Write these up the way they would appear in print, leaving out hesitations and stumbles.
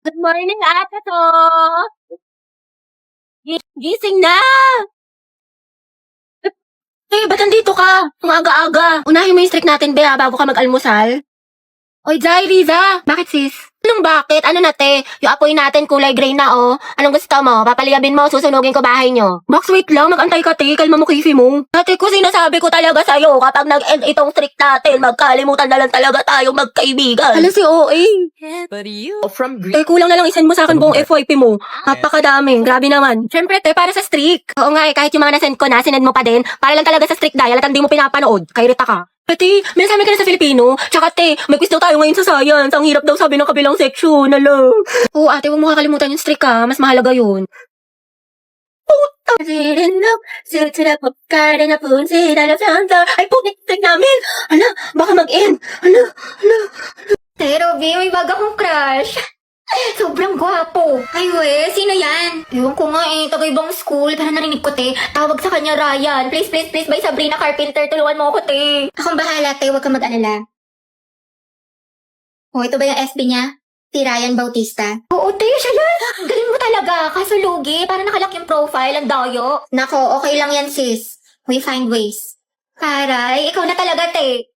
Good morning, ate to. Gising na! Ba't nandito ka? Ang aga-aga. Unahin mo yung streak natin, Bea, bago ka mag-almusal. Oy, Jai, Riza. Bakit, sis? Anong bakit? Ano na, te? Yung apoy natin kulay gray na, oh. Anong gusto mo? Papaliyabin mo, susunugin ko bahay nyo. Max, wait lang. Mag-antay ka, te. Kalma mo, kifi mo. Ate ko, sinasabi ko talaga sa'yo, kapag nag-end itong streak natin, magkalimutan na lang talaga tayong magkaibigan. Hala si OA. But you from Greece. Kulang na lang isend mo sa akin buong FYP mo. Napakadami. Grabe naman. Siyempre, te, para sa streak. Oo nga, kahit yung mga nasend ko na, sinend mo pa din. Para lang talaga sa streak dial at hindi mo pinapanood. Kairita ka. Ate, may sabi ka na sa Filipino. Tsaka, te, may quiz daw tayo ngayon sa science. Ang hirap daw sabi ng kabilang section. Alo. Oo, ate, huwag mo kakalimutan yung streak, ha. Mas mahalaga yun. Puta! Ay, putik namin. Ala, baka mag-end. Ala. Te, Robby, may bago akong crush. Sobrang gwapo. Ay, we, sino yan? Ewan ko nga taga-ibang school. Pero narinig ko, te. Tawag sa kanya, Ryan. Please, please, please, by Sabrina Carpenter. Tulungan mo ako, te. Akong bahala, te. Huwag ka mag-alala. Oh, ito ba yung SB niya? Si Ryan Bautista. Oo, te, siya yan. Galing mo talaga. Kaso lugi, para nakalak yung profile. Ang dayo. Nako, okay lang yan, sis. We find ways. Karay, ikaw na talaga, te.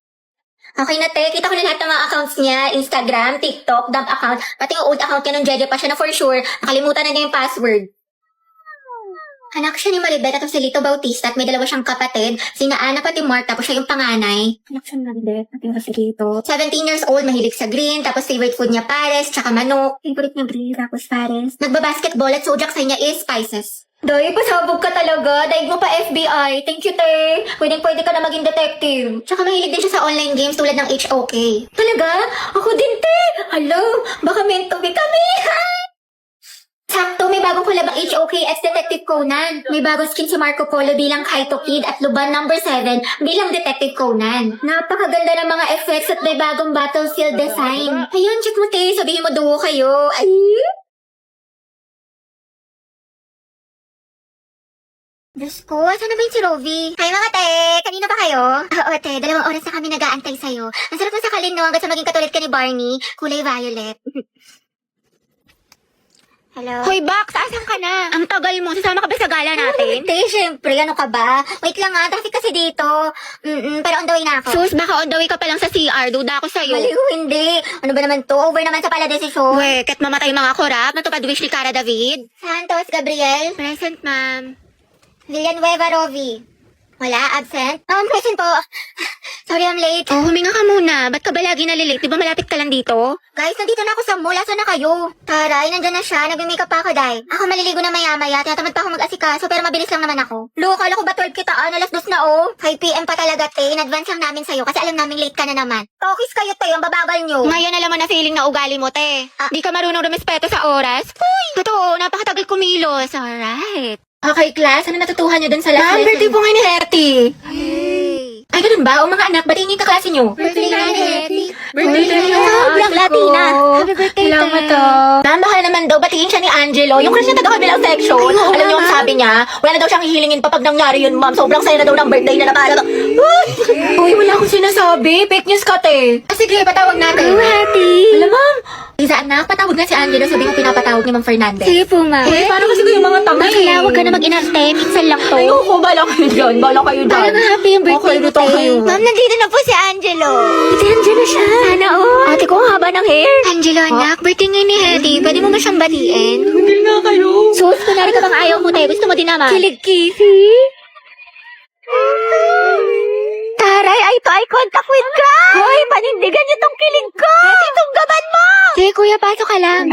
Okay na, te. Kita ko na lahat ng mga accounts niya. Instagram, TikTok, dump account. Pati yung old account niya nung Jeje pa siya na for sure. Nakalimutan na niya yung password. Anak siya ni Maribet at si Lito Bautista at may dalawa siyang kapatid. Sina Ana pati Mark, tapos siya yung panganay. Anak siya ni Maribet at yung si Lito. 17 years old, mahilig sa green, tapos favorite food niya pares, tsaka manok. Favorite niya green, tapos pares. Nagbabasketball at zodiac sign niya is Pisces. Day, pasabog ka talaga. Daig mo pa FBI. Thank you, te. Pwede ka na maging detective. Tsaka mahilig din siya sa online games tulad ng HOK. Talaga? Ako din, te. Hello, baka meant to be kami. Sakto, may bagong collab ang HOK as Detective Conan. May bagong skin si Marco Polo bilang Kaito Kid at Luban number 7 bilang Detective Conan. Napakaganda ng mga effects at may bagong battlefield design. Ayun, check mo, te. Sabihin mo duo kayo. Ay! Diyos ko, saan na ba yung si Rovi? Hi mga te! Kanina ba kayo? Oo te, 2 oras na kami nag-aantay sa'yo. Ang sarap mo sa kalin no, hanggang sa maging katulad ka ni Barney. Kulay violet. Hello? Hoy, Bax! Asan ka na? Ang tagal mo. Sasama ka ba sa gala natin? Te, syempre. Ano ka ba? Wait lang nga. Traffic kasi dito. Pero on the way na ako. Sus, baka on the way ka pa lang sa CR. Duda ako sa'yo. Maliw, hindi. Ano ba naman to? Over naman sa pala desisyon. We, ket mamatay mga korap. Natupad wish ni Cara David. Santos, Gabriel. Present, ma'am. Villanueva Rovi. Wala? Absent? Present po. Sorry, I'm late. Oh, huminga ka muna. Ba't ka ba lagi nalilate? Di ba malapit ka lang dito? Guys, nandito na ako sa mall. Asan na kayo? Taray, nandyan na siya. Nag-makeup pa ako, day. Ako maliligo na maya-maya. Tinatamad pa ako mag-asikaso, pero mabilis lang naman ako. Lo, kala ko ba 12 kitaan? Alas 2 na, oh. 5 PM pa talaga, te. In-advance lang namin sa'yo kasi alam namin late ka na naman. Tokis kayo, te. Ang bababal nyo. Ngayon alam mo na feeling na ugali mo, te. Di ka marunong rumespeto sa oras. Uy! Totoo, napakatagal kumilos. Alright. Okay, class. Ano natutuhan niyo dun sa last lesson? Birthday po ngayon ni Hetty. Hey. Ay, ganun ba? O mga anak, batiin niyo yung kaklase niyo. Birthday na ni Hetty. Birthday na niyo. Sobrang Latina. Happy birthday, Salamat, te. Ma'am, baka naman daw, batiin siya ni Angelo. Yung crush niya taga-kabilang section. Alam niyo ang sabi niya, wala na daw siyang hihilingin pa pag nangyari yun, ma'am. Sobrang saya na daw ng birthday na napala. Uy, wala akong sinasabi. Fake news ka, te. Sige, patawag natin. Happy. Alam, ma'am. Liza, anak, patawag na si Angelo. Sabi ko pinapatawag ni Ma'am Fernandez. Sige po, ma'am. Paano kasi kayo mga tanga Kaya huwag ka na mag-inarte. Minsan lang to. Ayoko, bala kayo dyan. Bala kayo dyan. Parang happy yung birthday Okay, mo, luto te. kayo. Ma'am, nandito na po si Angelo. Si Angelo siya. Sana all. Ate ko, ang haba ng hair. Angelo, anak, birthday ngayon ni Hetty. Pwede mo ba siyang batiin? Hindi nga kayo. Sus, kunwari ka bang ayaw mo, te? Gusto mo din naman. Kilig, Kifi. Taray, eye to eye contact with crush! Hoy, panindigan niyo tong kilig ko! Hetty, tunggaban mo! Sige, kuya, pasok ka lang.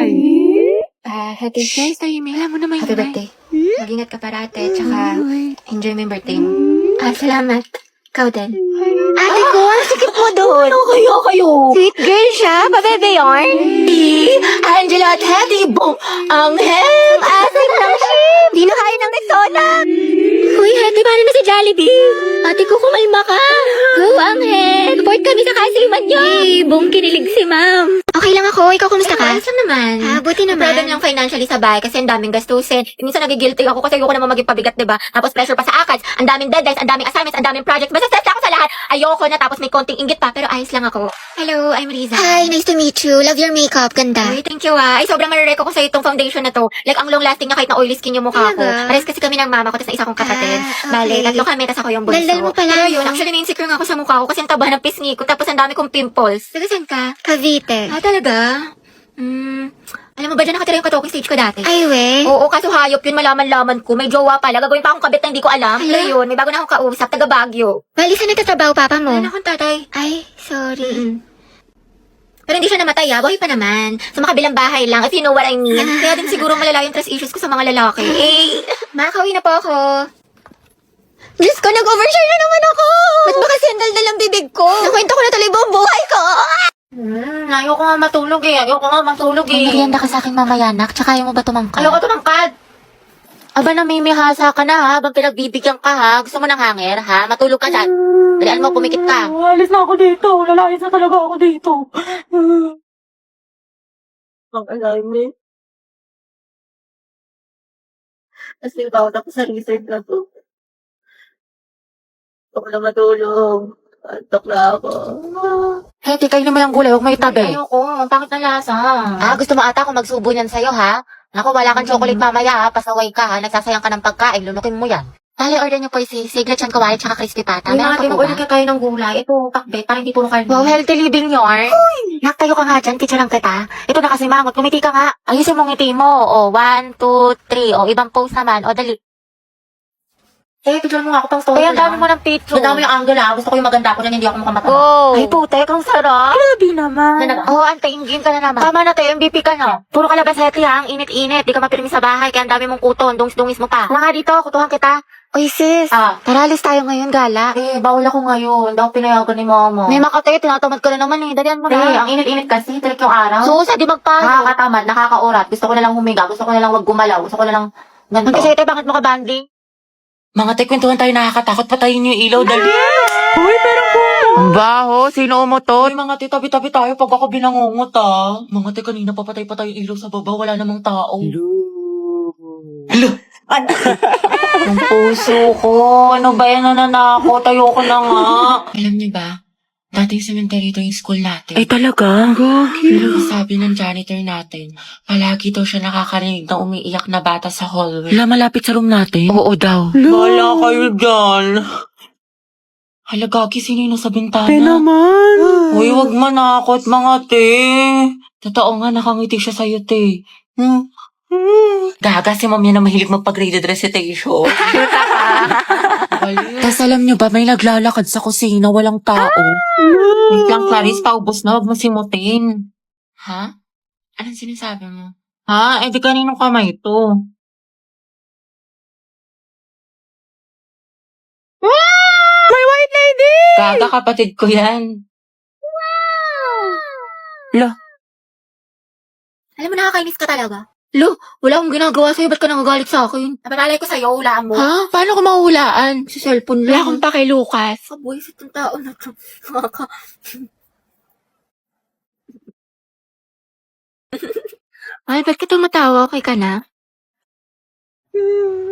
Happy Guys, tayo, may alam mo naman Happy birthday. Mag-ingat ka parate, tsaka enjoy mo yung birthday mo. Salamat. Ikaw din. Ate ko, ang sikip mo doon. Kayo. Sweet girl siya, pabebe yarn. Angela at Hetty, boom! Ang hem! Asim ng ship! Di na kaya ng Rexona! Uy, Hetty, paano na si Jollibee? Ate ko, kumalma ka! Go, Angel! Support kami sa kasiman niyo! Bong kinilig si ma'am! Okay lang ako. Ikaw, kumusta ka? Ayos lang naman. Buti May problem lang financially sa bahay kasi ang daming gastusin. Minsan nagigilty ako kasi ayoko naman maging pabigat, diba? Tapos pressure pa sa ACADS, ang daming deadlines, ang daming assignments, ang daming projects. Basta stress ako sa lahat. Ayoko na tapos may konting inggit pa pero ayos lang ako. Hello, I'm Riza. Hi, nice to meet you. Love your makeup. Ganda. Ay, thank you Ay, sobrang marireko ko sa itong foundation na to. Like, ang long lasting niya kahit na oily skin yung mukha ko. Talaga? Pares kasi kami ng mama ko, tapos na isa kong kapatid. Ah, okay. Bale, tatlo kami, tapos ako yung bunso. Daldal mo pala, Pero yun, no? actually, na-insecure nga ako sa mukha ko kasi ang taba ng pisngi ko, tapos ang dami kong pimples. Taga saan ka? Cavite. Talaga? Alam mo ba dyan nakatira yung ka-talking stage ko dati? Ay, we. Oo, kaso hayop yun, malaman-laman ko. May jowa pala. Gagawin pa akong kabit na hindi ko alam. Hala? Pero yun, may bago na akong kausap, taga Baguio. Bali, saan nagtatrabaho papa mo? Ano akong tatay? Ay, sorry. Pero hindi siya namatay buhay pa naman. Sa makabilang bahay lang, if you know what I mean. Kaya din siguro malala yung trust issues ko sa mga lalaki. Makakauwi na po ako. Diyos ko, nag-overshare na naman ako! Ba't ba kasi ang daldal ang bibig ko? Nakwento ko na tuloy buong buhay ko! Ayoko nga matulog Merienda ka sa akin mamaya, nak. Tsaka ayaw mo ba tumangkad? Ayoko tumangkad. Aba, namimihasa ka na ha, habang pinagbibigyan ka ha. Gusto mo ng hanger ha? Matulog ka dyan. Dalian mo, pumikit ka. Alis na ako dito. Lalayas na talaga ako dito. Ang alarm kasi bawat ako sa research na to. Gusto ko na matulog. Antok na ako. Hey, kayo naman ang gulay, huwag may tabi. Ayoko, ang pangit na lasa. Gusto mo ata akong magsubo niyan sa'yo, ha? Ako, wala kang chocolate mamaya, ha? Pasaway ka, ha? Nagsasayang ka ng pagkain, lunukin mo yan. Dali, order niyo po si siglet chan kawali tsaka crispy pata. Meron pa po ba? Order kayo ng gulay. Ito, pakbet, para hindi puro karne. Wow, healthy living yarn. Nak, tayo ka nga dyan, teacher lang kita. Ito na kasi mangot, kumiti ka nga. Ayusin mo ngiti mo. O, 1, 2, 3. O, ibang pose naman. O, dali. Picture mo nga ako pang story. Ang dami mo ng picture. Ang dami yung angle ha. Gusto ko yung maganda ko dyan, hindi ako makamata. Ay, putek, ang sarap. Grabe naman. Antayin ka na naman. Tama na tayo, MVP ka na. Puro kalabasete ha, ang init-init. Di ka mapirmi sa bahay, kaya ang dami mong kuton. Dungis-dungis mo pa. Wala nga dito, kutuhan kita. Uy, sis. Tara, alis tayo ngayon, gala. Bawal ako ngayon. Daw pinayagan ni mama. May makatay, tinatamad ka na naman eh. Dalian mo na. ang init-init kasi, tirik yung araw. Susa, di magpayo. Nakakatamad, nakakaurat. Gusto ko na lang humiga. Gusto ko na lang wag gumalaw. Gusto ko na lang ganito. Magkasete, bakit mo ka banding? Mga te, kwentuhan tayo nakakatakot. Patayin niyo yung ilaw, dali. Uy, meron po. Ang baho, sino umutot? Uy, mga te, tabi-tabi tayo pag ako binangungot ah. Mga te, kanina papatay-patay yung ilaw sa baba. Wala namang tao. Hello. Ang puso ko. Ano ba yan, nananakot? Ayoko na nga. Alam niyo ba? Dati yung cemetery ito yung school natin. Ay, talaga? Pero sabi ng janitor natin, palagi daw siya nakakarinig ng umiiyak na bata sa hallway. Wala, malapit sa room natin. Oo daw. Wala kayo dyan. Hala, Gagi, sino yung nasa bintana? naman. Uy, wag manakot, mga te. Totoo nga, nakangiti siya sa'yo, te. Gaga, si ma'am yan na mahilig magpag-graded recitation. Tapos alam nyo ba, may naglalakad sa kusina, walang tao. Wait lang, Clarice, paubos na, wag mo simutin. Ha? Anong sinasabi mo? Ha? Eh, di kaninong kamay to? May white lady! Gaga, kapatid ko yan. Lo. Alam mo, nakakainis ka talaga. Lo, wala akong ginagawa sa'yo. Ba't ka nagagalit sa akin? Napalalay ko sa'yo, hulaan mo. Ha? Paano ko mahulaan? Si cellphone lang. Wala akong pake, Lucas. Kabuisit ng tao na to. Ay, ba't ka tumatawa? Okay ka na?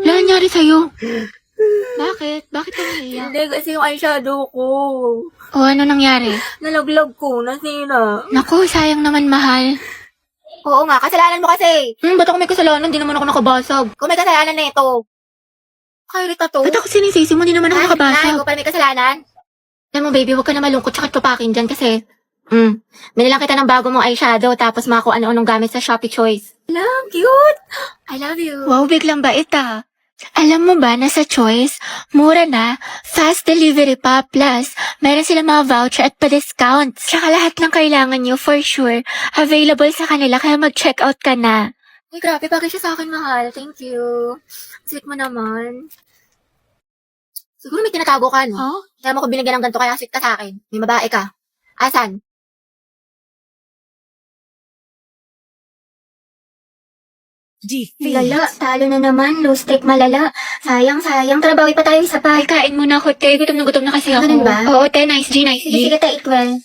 Wala nangyari sa'yo. Bakit? Bakit ka naiyak? Hindi, kasi yung eyeshadow ko. O, ano nangyari? Nalaglag ko, nasira. Naku, sayang naman, mahal. Oo nga, kasalanan mo kasi. Ba't ako may kasalanan? Hindi naman ako nakabasag. Kung may kasalanan na ito. Kairita to. Ba't ako sinisisi mo? Hindi naman ako Ay, nakabasa. ikaw pala may kasalanan. Alam mo, baby, huwag ka na malungkot tsaka tupakin dyan kasi, binilang kita ng bago mong eyeshadow tapos mga kung ano-anong gamit sa Shopee Choice. Lang, cute. I love you. Wow, biglang bait ah. Alam mo ba na sa Choice, mura na, fast delivery pa, plus meron sila mga voucher at pa-discounts. Tsaka lahat ng kailangan nyo, for sure, available sa kanila kaya mag-check out ka na. Uy, grabe, bagay siya sa akin, mahal. Thank you. Sweet mo naman. Siguro may tinatago ka, no? Huh? Kaya mo ko binigyan ng ganito kaya sweet ka sa akin. May babae ka. Asan? Lala, talo na naman. Low streak malala. Sayang. Trabawi pa tayo isa pa. Ay, kain muna ako, te. Gutom na kasi ako. Ganun ba? Oo, te. Nice G. Sige, ta, eat well.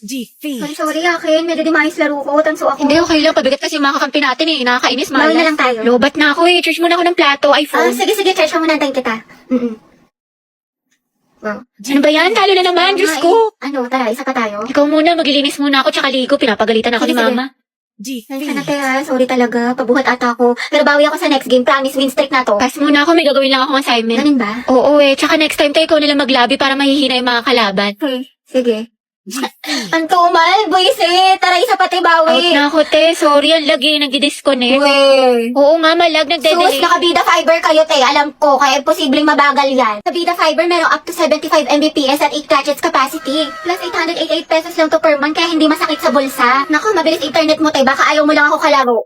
Sorry, akin. Medyo di maayos laro ko. Tanso ako. Hindi, okay lang. Pabigat kasi yung mga kakampi natin eh. Nakakainis, Bawal malas. na lang tayo. Lobat na ako eh. Charge muna ako ng plato, iPhone. Sige, trash mo muna tayo kita. Wow. Ano ba yan? Talo na naman. Diyos ko. Ano, tara, isa pa tayo. Ikaw muna. Maglilinis muna ako tsaka ligo. Pinapagalitan ako ni Sige, mama. Sana tayo, sorry talaga. Pabuhat ata ako. Pero bawi ako sa next game. Promise, win streak na to. Pass muna ako. May gagawin lang akong assignment. Ganun ba? Oo eh. Tsaka next time tayo ikaw nalang maglabi para mahihina yung mga kalaban. Okay, sige. Ang tumal, buwisit. Tara, isa pa tayo Out bawi. na ako, te. Sorry, ang lagi. Nagdi-disconnect. Uwe. Oo nga, malag. Sus, Nagde-delay. naka-Bida Fiber kayo, te. Alam ko, kaya posibleng mabagal yan. Sa Bida Fiber, meron up to 75 Mbps at 8 gadgets capacity. Plus 888 pesos lang to per month, kaya hindi masakit sa bulsa. Naku, mabilis internet mo, te. Baka ayaw mo lang ako kalaro.